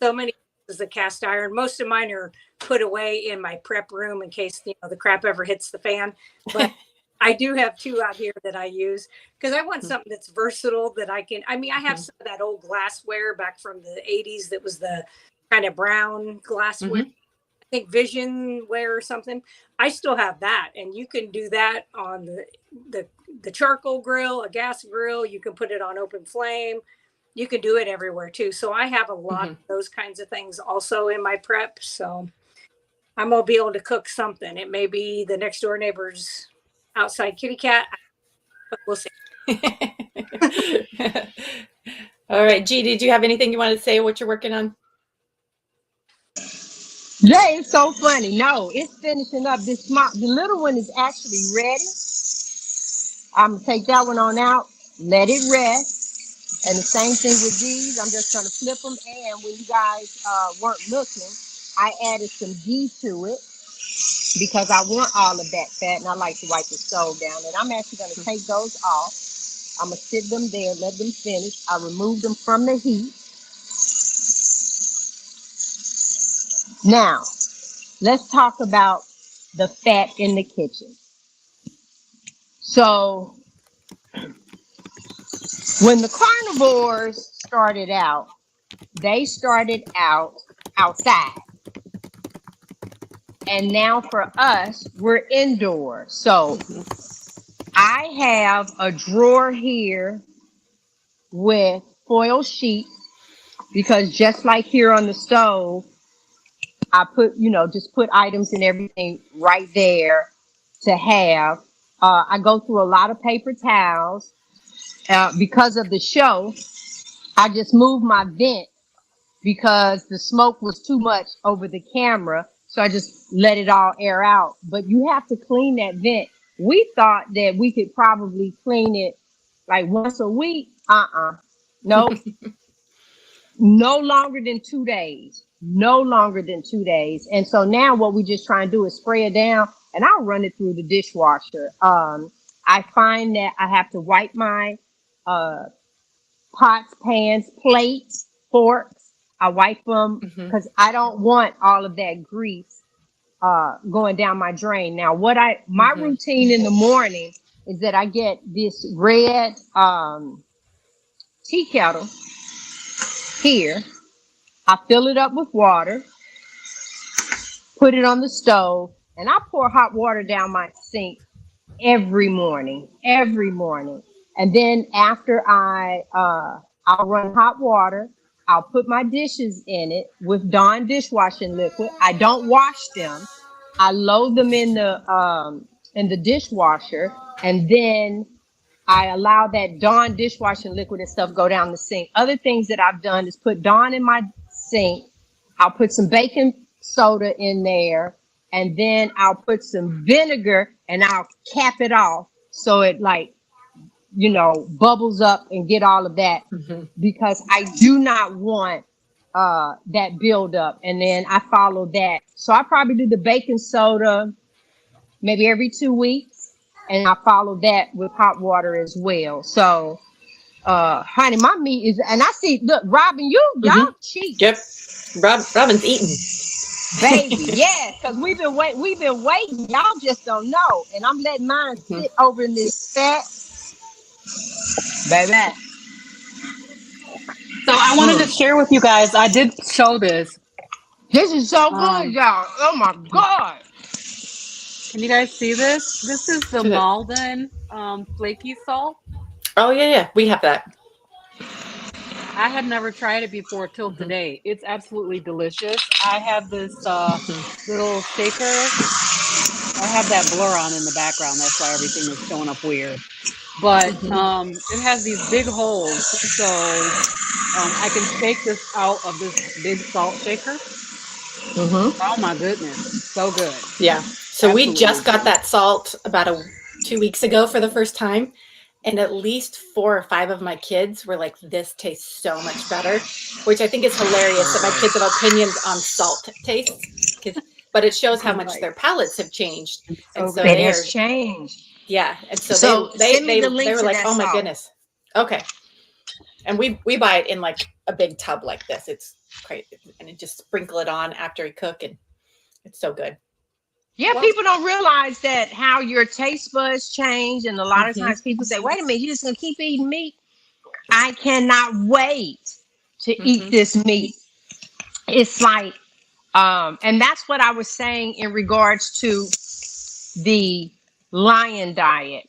C: so many pieces of cast iron. Most of mine are put away in my prep room in case, the crap ever hits the fan. But I do have two out here that I use because I want something that's versatile that I can, I have some of that old glassware back from the 80s that was the kind of brown glassware. I think Visionware or something. I still have that, and you can do that on the charcoal grill, a gas grill. You can put it on open flame. You can do it everywhere too. So I have a lot of those kinds of things also in my prep. So I'm gonna be able to cook something. It may be the next door neighbor's outside kitty cat, but we'll see.
B: All right, G, did you have anything you wanted to say what you're working on?
F: Yeah, it's so funny. No, it's finishing up. The little one is actually ready. I'm gonna take that one on out, let it rest. And the same thing with these. I'm just gonna flip them. And when you guys weren't looking, I added some ghee to it because I want all of that fat, and I like to wipe the stove down. And I'm actually gonna take those off. I'm gonna sit them there, let them finish. I remove them from the heat. Now, let's talk about the fat in the kitchen. So, when the carnivores started out, they started out outside. And now for us, we're indoors. So, I have a drawer here with foil sheet because just like here on the stove, I put, just put items and everything right there to have I go through a lot of paper towels. Because of the show, I just moved my vent because the smoke was too much over the camera. So I just let it all air out. But you have to clean that vent. We thought that we could probably clean it like once a week. Nope. No longer than 2 days. No longer than 2 days. And so now what we just try and do is spray it down, and I'll run it through the dishwasher. I find that I have to wipe my pots, pans, plates, forks. I wipe them because I don't want all of that grease going down my drain. Now, my routine in the morning is that I get this red tea kettle here. I fill it up with water, put it on the stove, and I pour hot water down my sink every morning. And then after I'll run hot water, I'll put my dishes in it with Dawn dishwashing liquid. I don't wash them. I load them in the dishwasher, and then I allow that Dawn dishwashing liquid and stuff go down the sink. Other things that I've done is put Dawn in my sink. I'll put some baking soda in there, and then I'll put some vinegar and I'll cap it off so it bubbles up and get all of that, because I do not want that buildup. And then I follow that. So I probably do the baking soda maybe every 2 weeks, and I follow that with hot water as well. So honey, my meat is, and I see, look, Robin, y'all cheat.
B: Yep. Robin's eating.
F: Baby, yes, because we've been waiting. Y'all just don't know. And I'm letting mine sit over in this fat. Baby.
D: So I wanted to share with you guys, I did show this.
F: This is so good, y'all. Oh my God.
D: Can you guys see this? This is the Malden flaky salt.
B: Oh, yeah. We have that.
D: I had never tried it before till today. It's absolutely delicious. I have this little shaker. I have that blur on in the background. That's why everything is showing up weird. But it has these big holes. So I can shake this out of this big salt shaker. Oh my goodness. So good.
B: Yeah. So absolutely. We just got that salt about 2 weeks ago for the first time. And at least 4 or 5 of my kids were like, this tastes so much better, which I think is hilarious that my kids have opinions on salt taste. But it shows how much their palates have changed. And so
F: it has changed.
B: Yeah. And so they were like, oh my goodness. Okay. And we buy it in like a big tub like this. It's great. And you just sprinkle it on after you cook, and it's so good.
F: Yeah, people don't realize that how your taste buds change. And a lot of times people say, wait a minute, you're just going to keep eating meat? I cannot wait to eat this meat. It's like, and that's what I was saying in regards to the lion diet.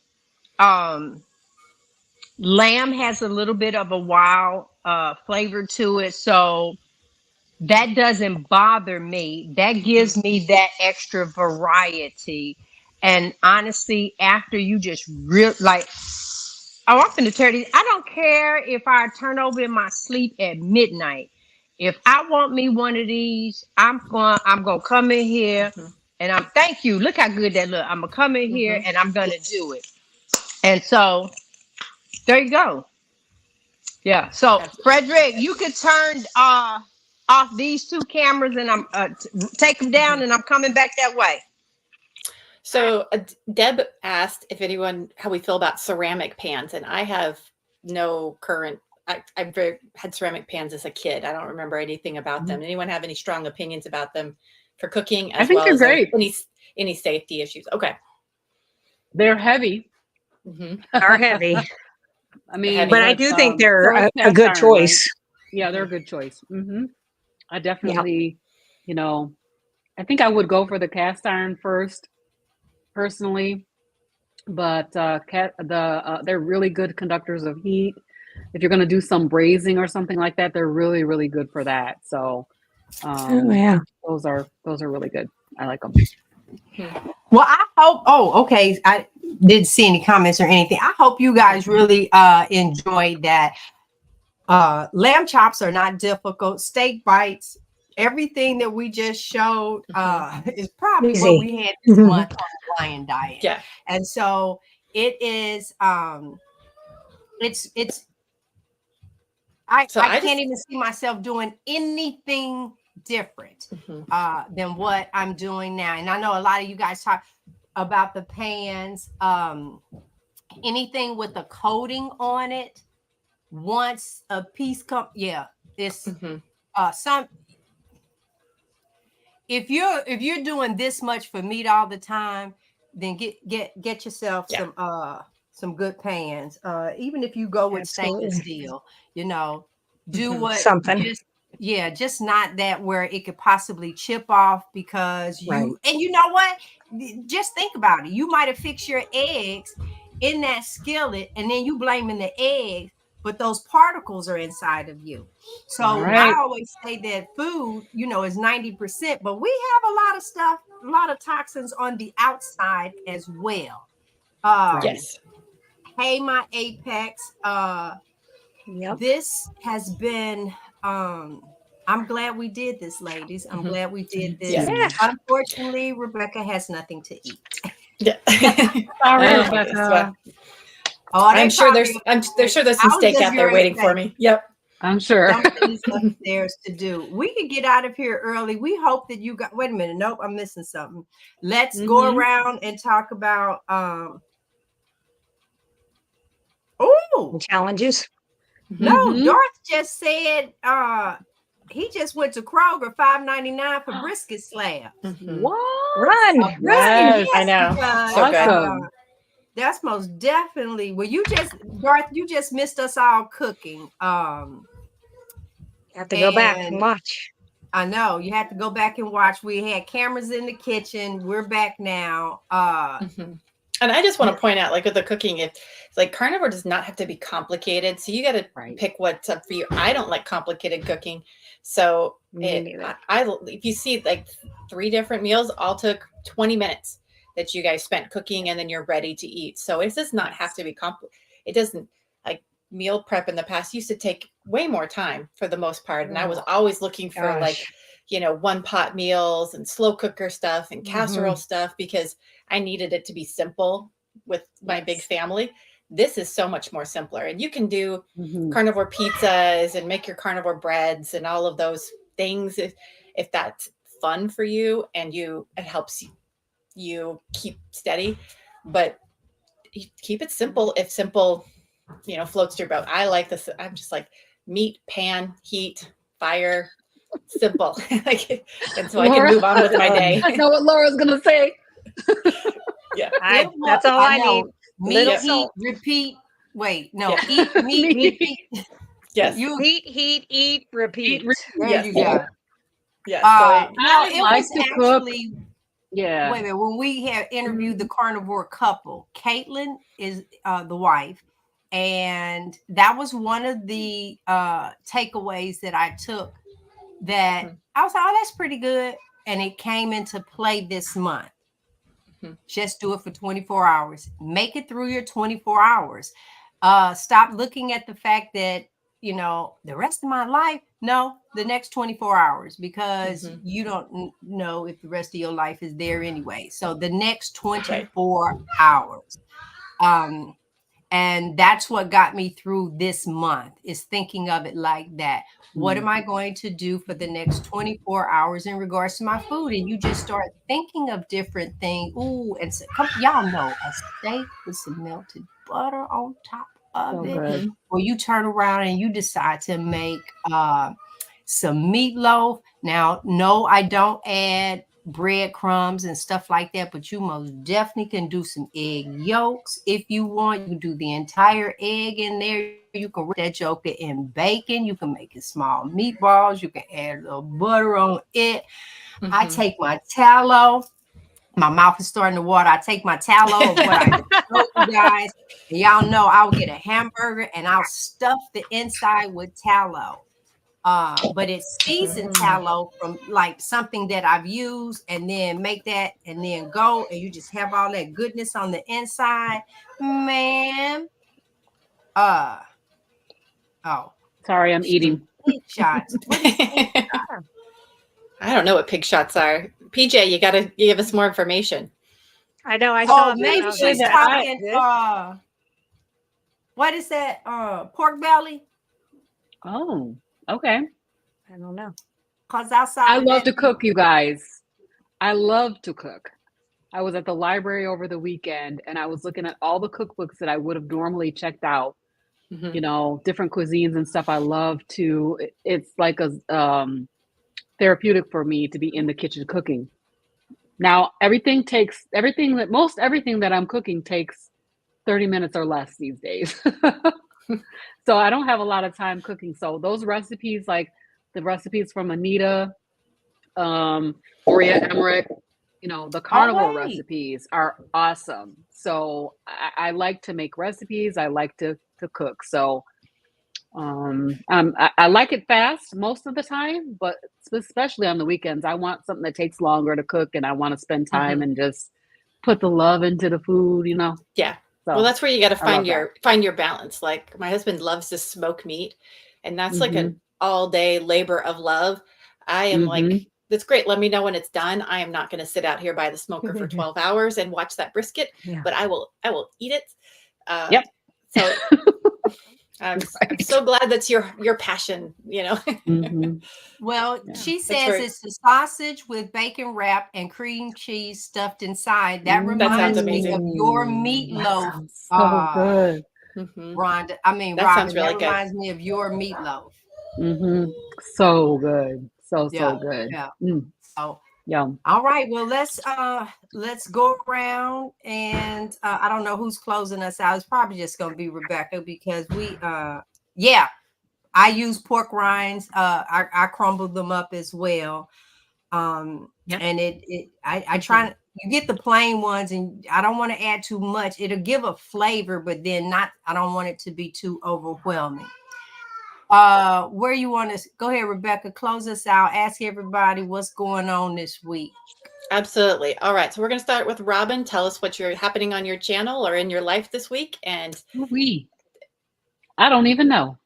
F: Lamb has a little bit of a wild flavor to it. So that doesn't bother me. That gives me that extra variety. And honestly, after you just I'm going to tell you, I don't care if I turn over in my sleep at midnight. If I want me one of these, I'm going to come in here and thank you. Look how good that look. I'm going to come in here and I'm going to do it. And so there you go. Yeah. So Frederick, you could turn, off these 2 cameras, and I'm take them down, and I'm coming back that way.
B: So Deb asked how we feel about ceramic pans, and I have no current. I've had ceramic pans as a kid. I don't remember anything about them. Anyone have any strong opinions about them for cooking?
D: I think they're great.
B: Any safety issues? Okay,
D: they're heavy.
C: Are heavy.
D: I mean,
C: but I do think they're a good choice.
D: Right? Yeah, they're a good choice. I definitely, I think I would go for the cast iron first, personally, but they're really good conductors of heat. If you're going to do some braising or something like that, they're really, really good for that. So, those are really good. I like them.
A: Well, I hope. Oh, okay. didn't see any comments or anything. I hope you guys really enjoyed that. Lamb chops are not difficult. Steak bites, everything that we just showed is probably what we had this month on the Lion Diet.
B: Yeah.
A: And so it is I can't even see myself doing anything different than what I'm doing now. And I know a lot of you guys talk about the pans, anything with a coating on it. Once a piece it's some. If you're doing this much for meat all the time, then get yourself some good pans. Even if you go with stainless steel, you know, do what
C: something.
A: Just not that where it could possibly chip off because and you know what? Just think about it. You might have fixed your eggs in that skillet and then you blaming the eggs, but those particles are inside of you. So I always say that food, you know, is 90%, but we have a lot of stuff, a lot of toxins on the outside as well.
B: Yes.
A: Hey, my Apex. This has been I'm glad we did this, ladies. I'm glad we did this.
C: Yeah.
A: Unfortunately, Rebecca has nothing to eat.
B: Yeah.
D: Sorry, Rebecca.
B: I'm sure there's some steak out there waiting for me. Yep.
D: I'm sure.
A: Something's upstairs to do. We could get out of here early. We hope that you got. Wait a minute. Nope, I'm missing something. Let's go around and talk about
C: challenges.
A: No, Darth just said he just went to Kroger, $5.99 for brisket slab.
C: What? Run.
A: Yes,
B: I know.
D: Awesome.
A: That's most definitely. Well, Darth, you just missed us all cooking.
C: You have to go back and watch.
A: I know you have to go back and watch. We had cameras in the kitchen. We're back now.
B: And I just want to point out, like with the cooking, it's like carnivore does not have to be complicated. So you got to pick what's up for you. I don't like complicated cooking. So if you see like 3 different meals, all took 20 minutes that you guys spent cooking and then you're ready to eat. So it does not have to be complicated. It doesn't, like meal prep in the past used to take way more time for the most part. And I was always looking for like, you know, 1-pot meals and slow cooker stuff and casserole stuff because I needed it to be simple with my big family. This is so much more simpler. And you can do carnivore pizzas and make your carnivore breads and all of those things if that's fun for you and it helps you keep steady. But keep it simple if simple, you know, floats your boat. I like this. I'm just like meat, pan, heat, fire, simple. And so
D: Laura,
B: I can move on with my day.
D: I know what Laura's gonna say.
B: Yeah.
C: That's all I need.
A: Meat, heat, repeat. Wait, no. Eat, meat, repeat.
B: Yes.
A: You
C: eat, repeat.
A: There you go.
B: Yes.
A: Now it
D: like
A: was
D: to
A: actually
D: cook. Yeah.
A: Wait a minute. When we have interviewed the carnivore couple, Caitlin is the wife, and that was one of the takeaways that I took. That I was like, oh, that's pretty good, and it came into play this month. Just do it for 24 hours. Make it through your 24 hours. Stop looking at the fact that, you know, the rest of my life. No, the next 24 hours, because you don't know if the rest of your life is there anyway. So the next 24 hours. And that's what got me through this month, is thinking of it like that. What am I going to do for the next 24 hours in regards to my food? And you just start thinking of different things. Ooh, and so, y'all know a steak with some melted butter on top of it. Or you turn around and you decide to make some meatloaf. Now, no, I don't add breadcrumbs and stuff like that, but you most definitely can do some egg yolks if you want. You can do the entire egg in there. You can wrap that joker in bacon. You can make it small meatballs. You can add a little butter on it. I take my tallow. My mouth is starting to water. I take my tallow of what I told you guys. And y'all know I'll get a hamburger and I'll stuff the inside with tallow. But it's seasoned tallow from like something that I've used, and then make that and then go, and you just have all that goodness on the inside, man. Oh,
D: Sorry, I'm eating.
A: pig shots. What is pig shots?
B: I don't know what pig shots are. PJ, you gotta give us more information.
C: I know. I saw that.
A: Maybe
C: I was
A: she's
C: like,
A: talking.
C: good.
A: What is that? Pork belly?
D: Oh, okay.
C: I don't know.
A: Cause outside,
D: I love to cook, you guys. I love to cook. I was at the library over the weekend and I was looking at all the cookbooks that I would have normally checked out,
B: Mhm.
D: you know, different cuisines and stuff. I love to, it's like a therapeutic for me to be in the kitchen cooking. Now, everything that I'm cooking takes 30 minutes or less these days. So I don't have a lot of time cooking. So those recipes, like the recipes from Anita, Maria Emmerich, you know, the carnivore recipes are awesome. So I like to make recipes. I like to cook. So I like it fast most of the time, but especially on the weekends, I want something that takes longer to cook, and I want to spend time and just put the love into the food, you know?
B: Yeah.
D: So
B: Well, that's where you got to
D: I love
B: find your balance. Like my husband loves to smoke meat, and that's like an
D: Mhm.
B: all day labor of love. I am like,
D: Mhm.
B: that's great. Let me know when it's done. I am not going to sit out here by the smoker for 12 hours and watch that brisket,
C: Yeah.
B: but I will eat it.
D: Yep.
B: So I'm so glad that's your passion, you know.
D: Mhm.
A: Well,
D: Yeah.
A: she
B: That's
A: says
B: very-
A: it's the sausage with bacon wrap and cream cheese stuffed inside. That
B: sounds
A: reminds me
B: amazing.
A: of your
D: That
A: meatloaf,
D: sounds so good.
B: Mhm.
A: Rhonda. I mean,
B: That
A: Robin.
B: sounds really
A: That
B: good.
A: reminds me of your meatloaf.
D: So good. So
A: Yeah,
D: good.
A: yeah.
D: Mm,
A: So,
D: yum.
A: all right. Well, let's go around, and I don't know who's closing us out. It's probably just going to be Rebecca, because yeah, I use pork rinds. I crumble them up as well. And I try. You get the plain ones, and I don't want to add too much. It'll give a flavor, but then I don't want it to be too overwhelming. Where you want to go ahead, Rebecca, close us out. Ask everybody what's going on this week.
B: Absolutely. All right. So we're going to start with Robin. Tell us what's happening on your channel or in your life this week. And
D: I don't even know.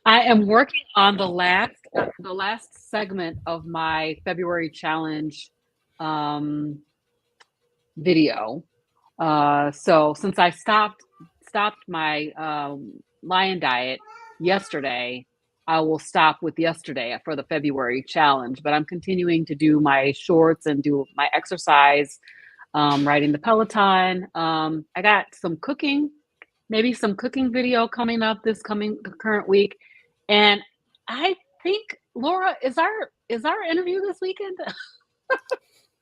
D: I am working on the last segment of my February challenge video. So since I stopped my lion diet yesterday, I will stop with yesterday for the February challenge. But I'm continuing to do my shorts and do my exercise, riding the Peloton. I got maybe some cooking video coming up this current week. And I think, Laura, is our interview this weekend?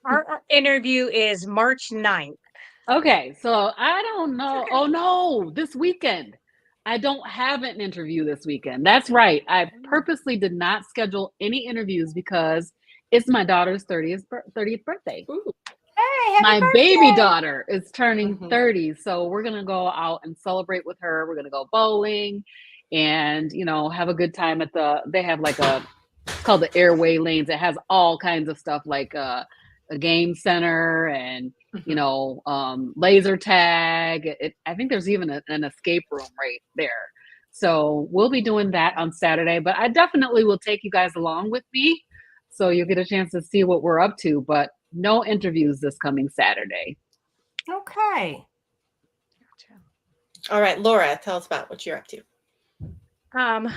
C: Our interview is March 9th.
D: Okay, so I don't know. Oh no, this weekend. I don't have an interview this weekend. That's right. I purposely did not schedule any interviews because it's my daughter's 30th birthday.
B: Ooh.
A: Hey, happy
D: My
A: birthday.
D: baby daughter is turning
B: Mhm.
D: 30, so we're gonna go out and celebrate with her. We're gonna go bowling and have a good time they have like it's called the Airway Lanes. It has all kinds of stuff like a game center and laser tag. I think there's even an escape room right there. So we'll be doing that on Saturday, but I definitely will take you guys along with me so you'll get a chance to see what we're up to. But no interviews this coming Saturday.
A: Okay.
B: All right, Laura, tell us about what you're up to.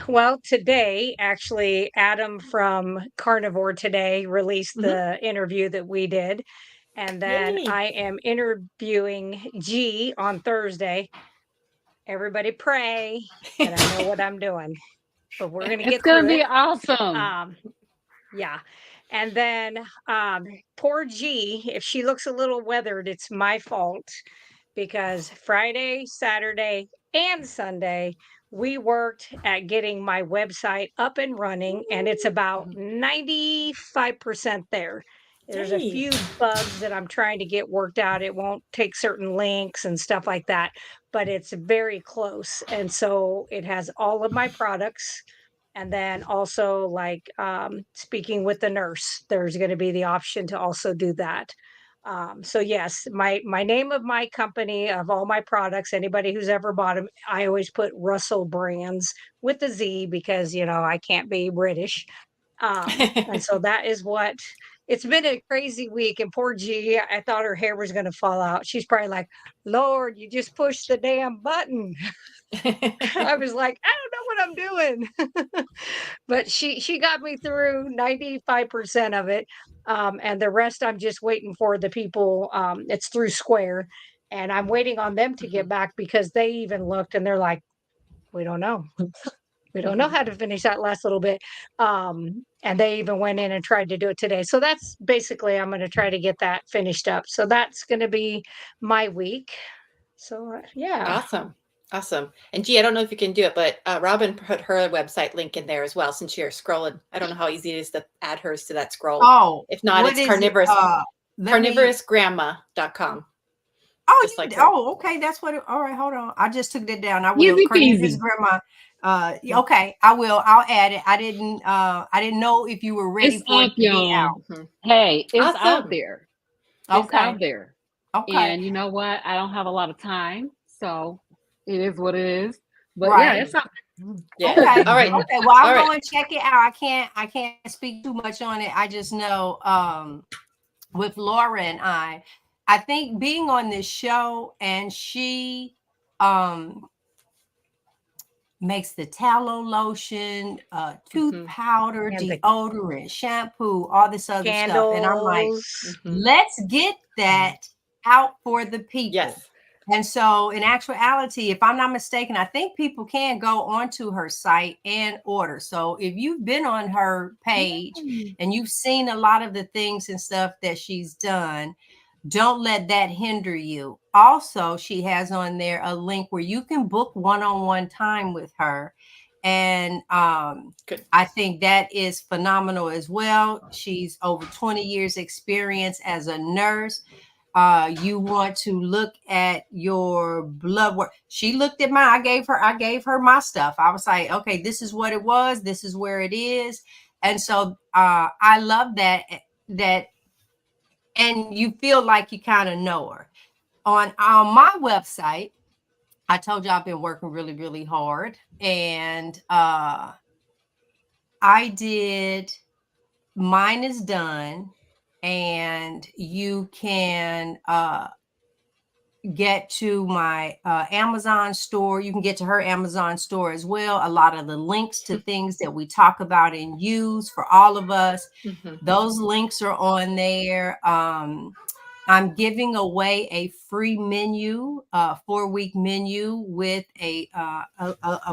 C: Well, today, actually, Adam from Carnivore Today released the interview that we did. And then
B: Yay.
C: I am interviewing G on Thursday. Everybody pray that I know what I'm doing. But we're going to get
D: It's going
C: through
D: to be
C: it.
D: awesome.
C: Yeah. And then poor G, if she looks a little weathered, it's my fault, because Friday, Saturday, and Sunday, we worked at getting my website up and running, and it's about 95% there. There's a
B: Yay.
C: few bugs that I'm trying to get worked out. It won't take certain links and stuff like that, but it's very close. And so it has all of my products. And then also like speaking with the nurse, there's going to be the option to also do that. So yes, my name of my company of all my products, anybody who's ever bought them, I always put Russell Brands with the Z because I can't be British. And so that is what it's been a crazy week. And poor G, I thought her hair was gonna fall out. She's probably like, Lord, you just pushed the damn button. I was like, I don't know what I'm doing. But she got me through 95% of it. And the rest I'm just waiting for the people. It's through Square. And I'm waiting on them to get back because they even looked and they're like, we don't know. We don't know how to finish that last little bit. And they even went in and tried to do it today. So that's basically, I'm going to try to get that finished up. So that's going to be my week. So yeah.
B: Awesome. And gee, I don't know if you can do it, but Robin put her website link in there as well, since you're scrolling. I don't know how easy it is to add hers to that scroll.
A: Oh,
B: if not, it's carnivorous, carnivorousgrandma.com.
A: Oh,
B: just like her.
A: Okay. That's what all right, hold on. I just took that down. I will.
D: Easy
A: Carnivorous
D: peasy.
A: grandma. Okay, I will. I'll add it. I didn't know if you were ready
D: It's
A: for it
D: up,
A: to be
D: y'all.
A: out.
D: Hey, it's
B: Awesome.
D: out there. It's
A: Okay.
D: out there.
A: Okay.
D: And you know what? I don't have a lot of time, so it is what it is. But
A: Right.
D: yeah, it's out
B: Yeah.
A: Okay.
B: All right.
A: Okay. Well, I'll
B: All
A: go and check it out. I can't speak too much on it. I just know with Laura and I think being on this show, and she makes the tallow lotion, tooth powder,
C: And the
A: deodorant, shampoo, all this other stuff. And I'm like,
C: candles.
A: let's get that out for the people.
B: Yes.
A: And so in actuality, if I'm not mistaken, I think people can go onto her site and order. So if you've been on her page and you've seen a lot of the things and stuff that she's done, don't let that hinder you. Also, she has on there a link where you can book one-on-one time with her. And
B: Good.
A: I think that is phenomenal as well. She's over 20 years experience as a nurse. You want to look at your blood work. She looked at mine. I gave her my stuff. I was like, okay, this is what it was. This is where it is. And so I love that and you feel like you kind of know her. On my website, I told you I've been working really, really hard. And I did, mine is done. And you can get to my Amazon store. You can get to her Amazon store as well. A lot of the links to things that we talk about and use for all of us, those links are on there. I'm giving away a free menu, 4-week menu with a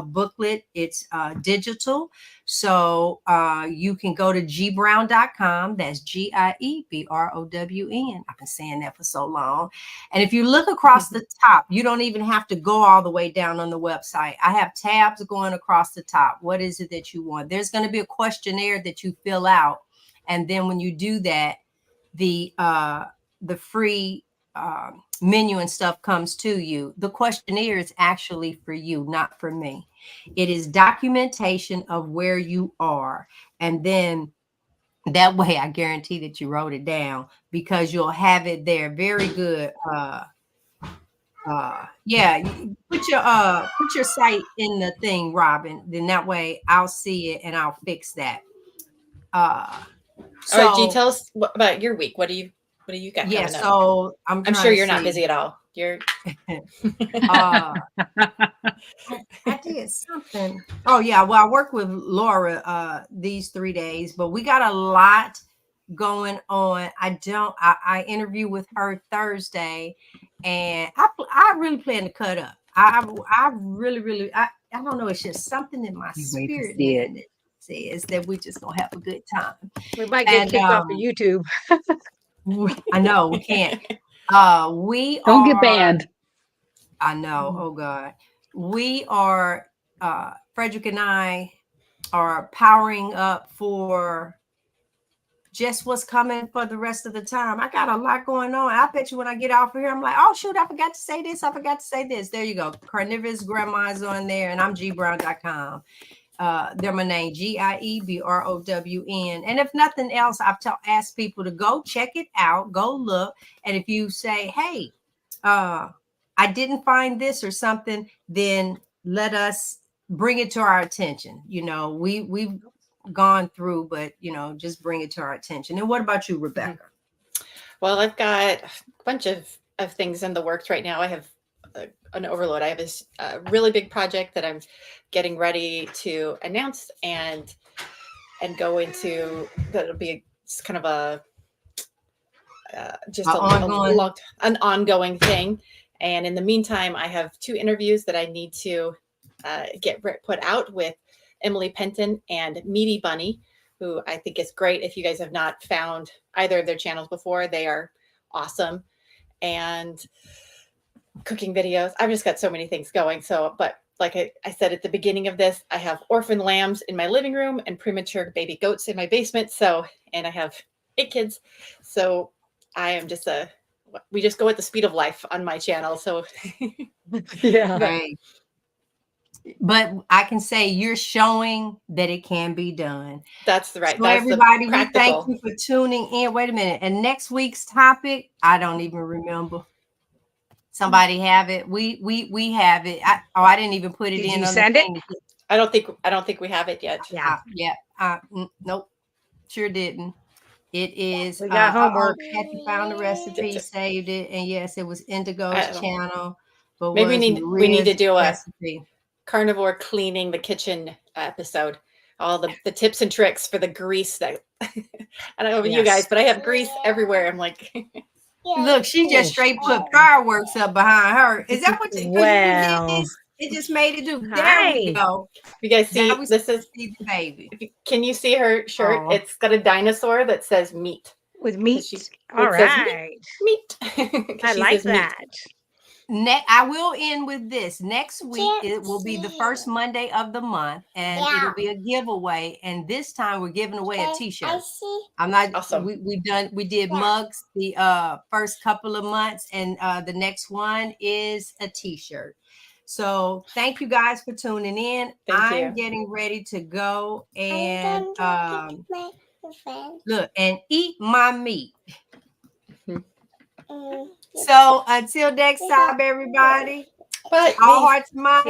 A: booklet. It's digital. So you can go to gbrown.com. That's GIEBROWN. I've been saying that for so long. And if you look across the top, you don't even have to go all the way down on the website. I have tabs going across the top. What is it that you want? There's going to be a questionnaire that you fill out. And then when you do that, the free menu and stuff comes to you. The questionnaire is actually for you, not for me. It is documentation of where you are. And then that way I guarantee that you wrote it down because you'll have it there. Very good. Yeah, put your site in the thing, Robin. Then that way I'll see it and I'll fix that. So
B: all right, G, tell us about your week. What do you got coming up?
A: So I'm
B: sure you're not busy at all. You're
A: I did something. Oh yeah, well, I worked with Laura these 3 days, but we got a lot going on. I interview with her Thursday, and I really plan to cut up. I really I don't know. It's just something in my spirit that says that we just gonna have a good time.
C: We might get kicked off of YouTube.
A: I know we can't. We
D: Don't get banned.
A: I know. Oh God. We are Frederick and I are powering up for just what's coming for the rest of the time. I got a lot going on. I bet you when I get off of here, I'm like, oh shoot, I forgot to say this. I forgot to say this. There you go. Carnivorous Grandma's on there, and I'm gbrown.com. They're my name, GIEBROWN. And if nothing else, I've asked people to go check it out, go look. And if you say, hey, I didn't find this or something, then let us bring it to our attention. You know, we've gone through, but you know, just bring it to our attention. And what about you, Rebecca?
B: Well, I've got a bunch of things in the works right now. I have an overload. I have this really big project that I'm getting ready to announce and go into. That'll be kind of an ongoing thing. And in the meantime, I have 2 interviews that I need to get put out with Emily Penton and Meaty Bunny, who I think is great. If you guys have not found either of their channels before, they are awesome. And cooking videos. I've just got so many things going. So, but like I said at the beginning of this, I have orphan lambs in my living room and premature baby goats in my basement. So, and I have 8 kids. So I am just we just go at the speed of life on my channel. So
C: Yeah.
A: Right. But I can say you're showing that it can be done.
B: That's right.
A: So
B: that's
A: everybody, we thank you for tuning in. Wait a minute. And next week's topic, I don't even remember. Somebody have it. We have it. I didn't even put it
C: Did
A: in.
C: you
A: on
C: send
A: the
C: it?
A: thing.
B: I don't think we have it yet.
C: Yeah.
A: Nope. Sure didn't. It is.
C: We got homework.
A: Kathy found the recipe, saved it, and yes, it was Indigo's channel. But
B: maybe we need to do a
A: recipe.
B: carnivore cleaning the kitchen episode. All the tips and tricks for the grease that I don't know about you guys, but I have grease everywhere. I'm like,
A: look, she just straight put fireworks up behind her. Is that what you
C: Wow.
A: It just made it do. There
C: Hi.
A: we go.
B: you guys see,
A: Now we
B: this is
A: see the baby.
B: Can you see her shirt?
A: Aw.
B: It's got a dinosaur that says meat.
C: With meat. All
B: it says
C: right.
B: Meat.
C: I
B: She
C: like
B: says meat.
C: that.
A: I will end with this. Next week, it will be the first Monday of the month, and it'll be a giveaway. And this time, we're giving away a T-shirt. I'm not.
B: Awesome.
A: We did mugs the first couple of months, and the next one is a T-shirt. So thank you guys for tuning in. I'm getting ready to go and look and eat my meat. So until next time, everybody.
B: But
A: all hearts and minds.